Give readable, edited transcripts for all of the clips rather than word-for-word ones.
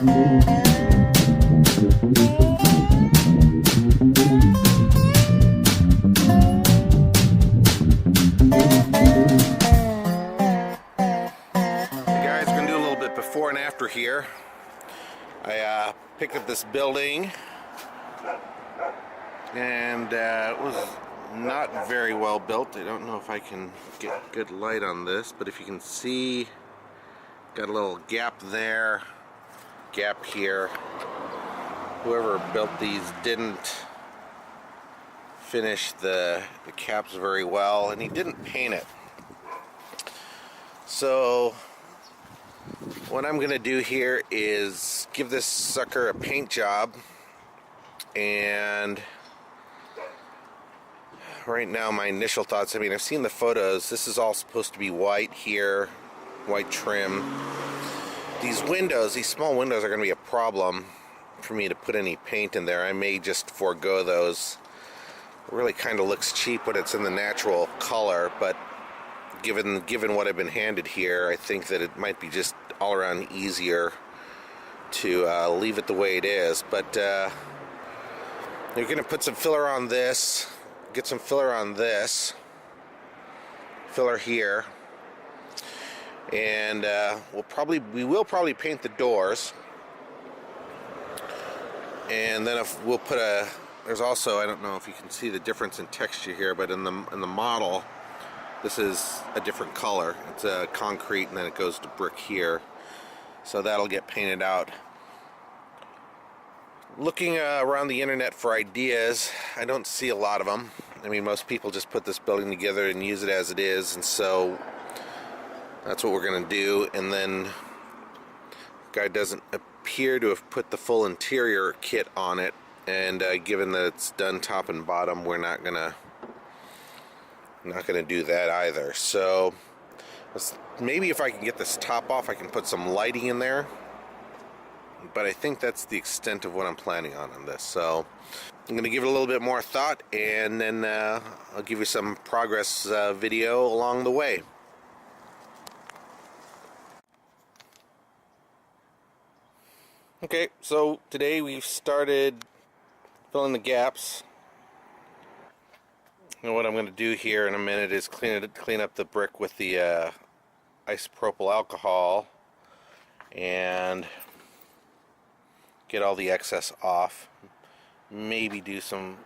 guys, we're going to do a little bit before and after here. I picked up this building, and it was not very well built. I don't know if I can get good light on this, but if you can see, got a little gap there, gap here. Whoever built these didn't finish the caps very well, and he didn't paint it. So what I'm gonna do here is give this sucker a paint job, and right now my initial thoughts, I mean, I've seen the photos, this is all supposed to be white here, white trim. These windows, these small windows are gonna be a problem for me to put any paint in there. I may just forego those. It really kind of looks cheap when it's in the natural color, but given what I've been handed here, I think that it might be just all around easier to leave it the way it is. But you're going to put some filler on this, get some filler on this, filler here, and we will probably paint the doors. And then if we'll put there's also, I don't know if you can see the difference in texture here, but in the model, this is a different color. It's a concrete, and then it goes to brick here. So that'll get painted out. Looking around the internet for ideas, I don't see a lot of them. I mean, most people just put this building together and use it as it is, and so that's what we're going to do. And then the guy doesn't appear to have put the full interior kit on it, and given that it's done top and bottom, we're not gonna do that either. So maybe if I can get this top off, I can put some lighting in there, but I think that's the extent of what I'm planning on this. So I'm gonna give it a little bit more thought, and then I'll give you some progress video along the way. Okay, so today we've started filling the gaps. And what I'm going to do here in a minute is clean up the brick with the isopropyl alcohol and get all the excess off. Maybe do some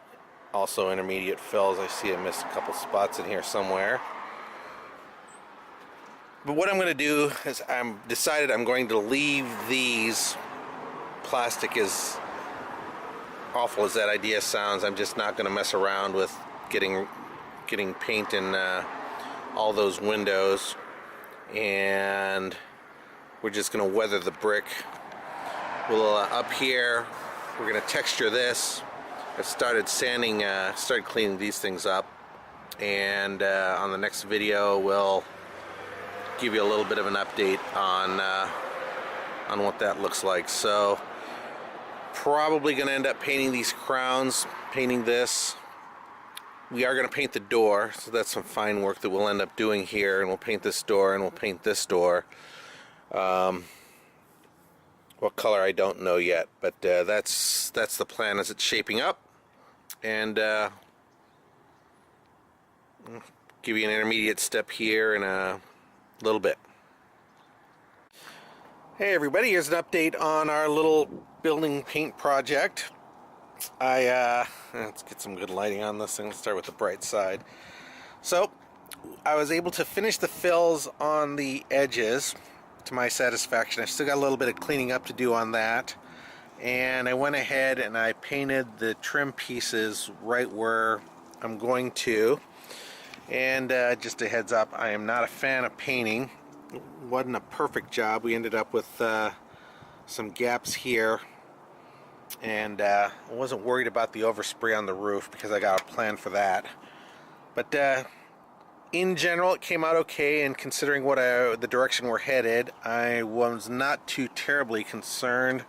also intermediate fills. I see I missed a couple spots in here somewhere. But what I'm going to do is decided I'm going to leave these. Plastic, as awful as that idea sounds, I'm just not going to mess around with getting paint in all those windows, and we're just going to weather the brick. We'll up here, we're going to texture this. I started cleaning these things up, and on the next video we'll give you a little bit of an update on what that looks like. So probably going to end up painting these crowns, painting this. We are going to paint the door, so that's some fine work that we'll end up doing here, and we'll paint this door, and we'll paint this door. What color I don't know yet, but that's the plan as it's shaping up, and give you an intermediate step here in a little bit. Hey everybody, here's an update on our little building paint project. Let's get some good lighting on this thing. Let's start with the bright side. So I was able to finish the fills on the edges to my satisfaction. I've still got a little bit of cleaning up to do on that, and I went ahead and I painted the trim pieces right where I'm going to. And just a heads up, I am not a fan of painting. Wasn't a perfect job. We ended up with some gaps here, and I wasn't worried about the overspray on the roof because I got a plan for that. But in general, it came out okay, and considering the direction we're headed, I was not too terribly concerned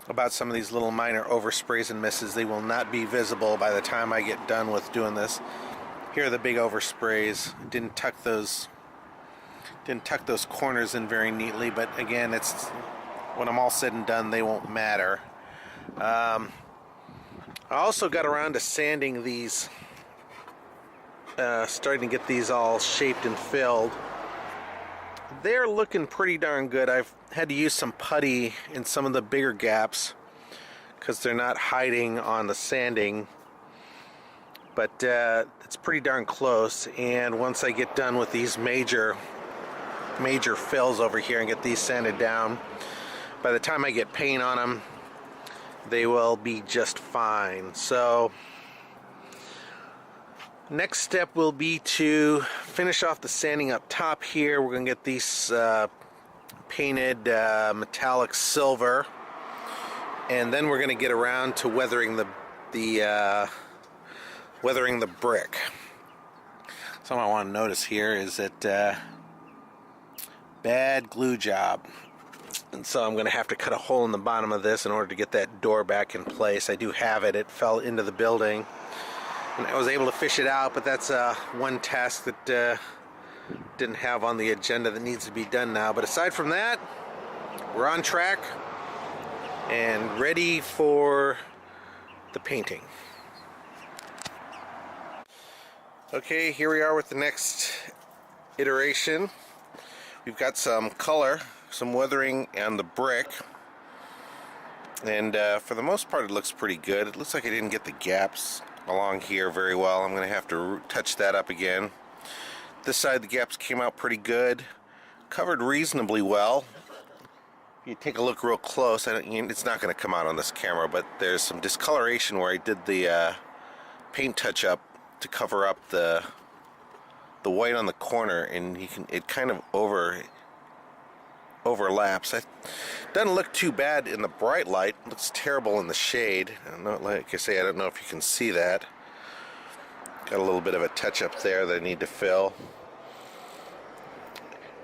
about some of these little minor oversprays and misses. They will not be visible by the time I get done with doing this. Here are the big oversprays. Didn't tuck those corners in very neatly, but again, it's when I'm all said and done, they won't matter. I also got around to sanding these, starting to get these all shaped and filled. They're looking pretty darn good. I've had to use some putty in some of the bigger gaps because they're not hiding on the sanding, but it's pretty darn close. And once I get done with these major fills over here and get these sanded down, by the time I get paint on them, they will be just fine. So next step will be to finish off the sanding up top here. We're going to get these painted metallic silver, and then we're going to get around to weathering the brick. Something I want to notice here is that bad glue job, and so I'm going to have to cut a hole in the bottom of this in order to get that door back in place. I do have it. It fell into the building, and I was able to fish it out, but that's one task that didn't have on the agenda that needs to be done now. But aside from that, we're on track and ready for the painting. Okay, here we are with the next iteration. We've got some color, some weathering on the brick, and for the most part it looks pretty good. It looks like I didn't get the gaps along here very well. I'm going to have to touch that up again. This side the gaps came out pretty good, covered reasonably well. If you take a look real close, it's not going to come out on this camera, but there's some discoloration where I did the paint touch up to cover up the white on the corner, and it kind of overlaps. It doesn't look too bad in the bright light. It looks terrible in the shade. Like I say, I don't know if you can see that. Got a little bit of a touch up there that I need to fill.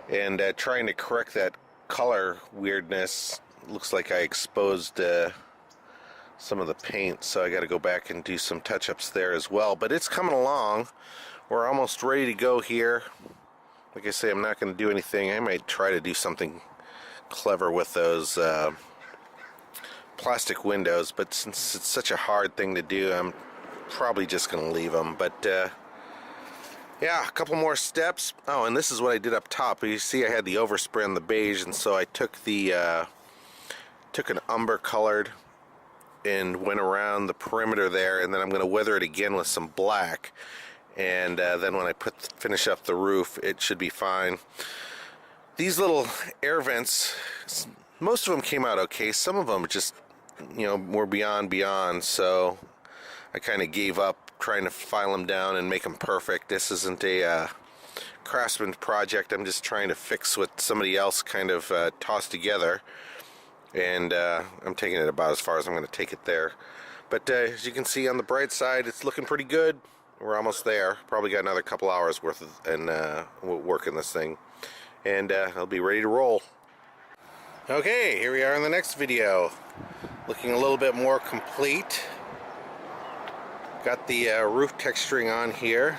And trying to correct that color weirdness, looks like I exposed some of the paint, so I got to go back and do some touch-ups there as well. But it's coming along. We're almost ready to go here. Like I say, I'm not going to do anything. I might try to do something clever with those plastic windows, but since it's such a hard thing to do, I'm probably just going to leave them. But yeah, a couple more steps. Oh, and this is what I did up top. You see I had the overspray on the beige, and so I took an umber colored and went around the perimeter there, and then I'm going to weather it again with some black, and then when I finish up the roof, it should be fine. These little air vents, most of them came out okay. Some of them just, were beyond, so I kind of gave up trying to file them down and make them perfect. This isn't a craftsman project. I'm just trying to fix what somebody else kind of tossed together, and I'm taking it about as far as I'm going to take it there. But as you can see on the bright side, it's looking pretty good. We're almost there. Probably got another couple hours worth of work in this thing, and I'll be ready to roll. Okay, here we are in the next video, looking a little bit more complete. Got the roof texturing on here.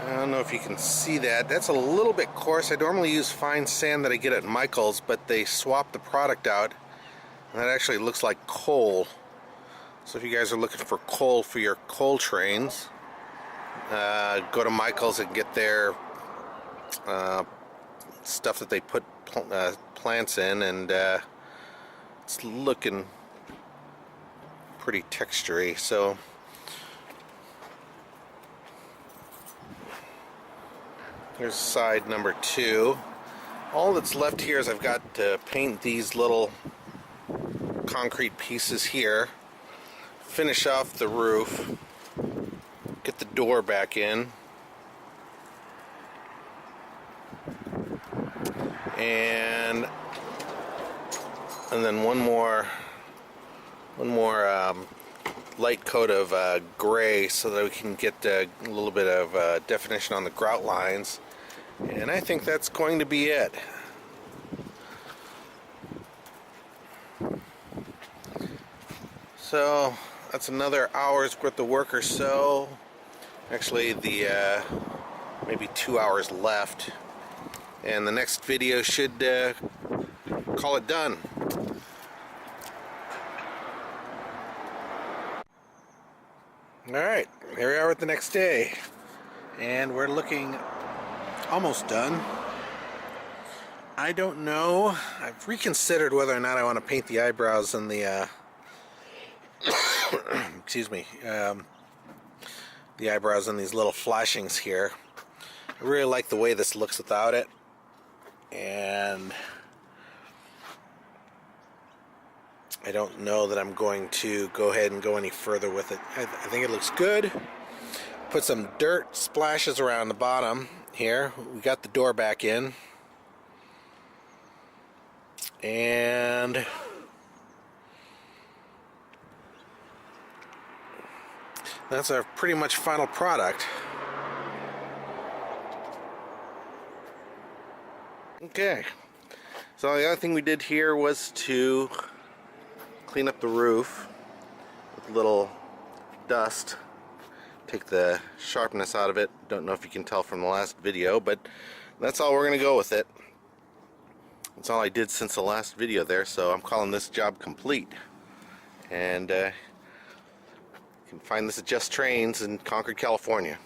I don't know if you can see that. That's a little bit coarse. I normally use fine sand that I get at Michael's, but they swapped the product out, and that actually looks like coal. So if you guys are looking for coal for your coal trains, go to Michael's and get their stuff that they put plants in, and it's looking pretty textury. So here's side number 2. All that's left here is I've got to paint these little concrete pieces here, finish off the roof, get the door back in, and then one more light coat of gray so that we can get a little bit of definition on the grout lines, and I think that's going to be it. So that's another hour's worth of work or so. Actually, the maybe 2 hours left, and the next video should call it done. Alright, here we are with the next day. And we're looking almost done. I don't know. I've reconsidered whether or not I want to paint the eyebrows and the excuse me, the eyebrows and these little flashings here. I really like the way this looks without it, and I don't know that I'm going to go ahead and go any further with it. I think it looks good. Put some dirt splashes around the bottom here. We got the door back in, and that's our pretty much final product. Okay, so the other thing we did here was to clean up the roof with a little dust, take the sharpness out of it. Don't know if you can tell from the last video, but that's all we're gonna go with it. That's all I did since the last video there, so I'm calling this job complete. And you can find this at Just Trains in Concord, California.